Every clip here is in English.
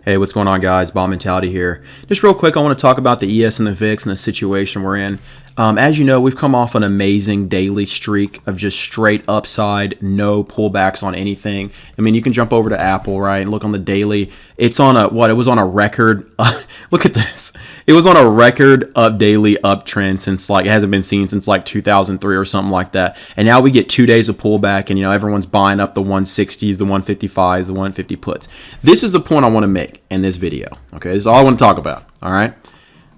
Hey, what's going on, guys? Bomb Mentality here. Just real quick, I want to talk about the ES and the VIX and the situation we're in. As you know, we've come off an amazing daily streak of just straight upside, no pullbacks on anything. I mean, you can jump over to Apple, right, and look on the daily. It's on it was on a record. Look at this. It was on a record daily uptrend since it hasn't been seen since 2003 or something like that. And now we get 2 days of pullback, and everyone's buying up the 160s, the 155s, the 150 puts. This is the point I want to make in this video. Okay, this is all I want to talk about. All right,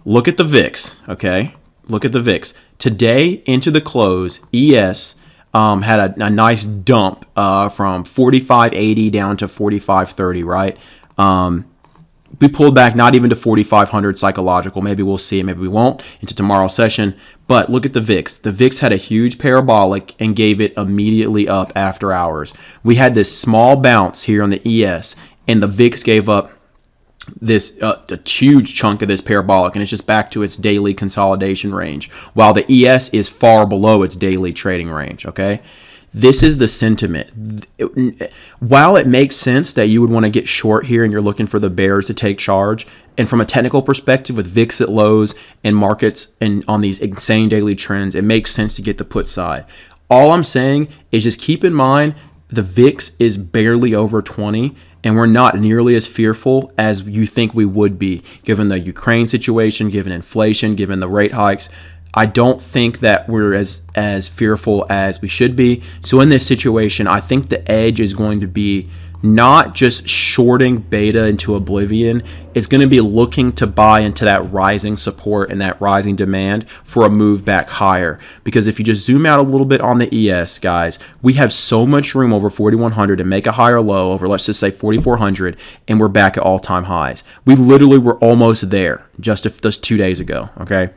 look at the VIX. Okay. Look at the VIX. Today into the close, ES had a nice dump from 45.80 down to 45.30, right? We pulled back not even to 4,500 psychological. Maybe we'll see it, maybe we won't, into tomorrow's session. But look at the VIX. The VIX had a huge parabolic and gave it immediately up after hours. We had this small bounce here on the ES, and the VIX gave up this a huge chunk of this parabolic, and it's just back to its daily consolidation range, while the ES is far below its daily trading range. Okay, this is the sentiment. While it makes sense that you would want to get short here and you're looking for the bears to take charge, and from a technical perspective with VIX at lows and markets and on these insane daily trends, it makes sense to get the put side. All I'm saying is just keep in mind the VIX is barely over 20, and we're not nearly as fearful as you think we would be, given the Ukraine situation, given inflation, given the rate hikes. I don't think that we're as fearful as we should be. So in this situation, I think the edge is going to be not just shorting beta into oblivion. It's going to be looking to buy into that rising support and that rising demand for a move back higher. Because if you just zoom out a little bit on the ES, guys, we have so much room over 4,100 to make a higher low over, let's just say 4,400, and we're back at all-time highs. We literally were almost there just 2 days ago, okay?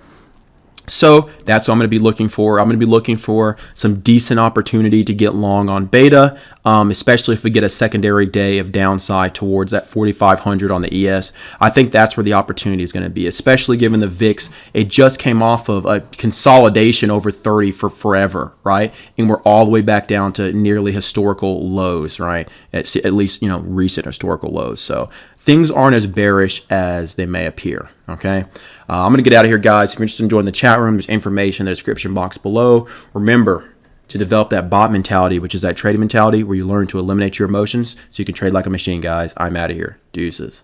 So that's what I'm going to be looking for. I'm going to be looking for some decent opportunity to get long on beta, especially if we get a secondary day of downside towards that 4,500 on the ES. I think that's where the opportunity is going to be, especially given the VIX. It just came off of a consolidation over 30 for forever, right? And we're all the way back down to nearly historical lows, right? At least, recent historical lows. So things aren't as bearish as they may appear, okay? I'm going to get out of here, guys. If you're interested in joining the chat room, there's information in the description box below. Remember to develop that bot mentality, which is that trading mentality where you learn to eliminate your emotions so you can trade like a machine, guys. I'm out of here. Deuces.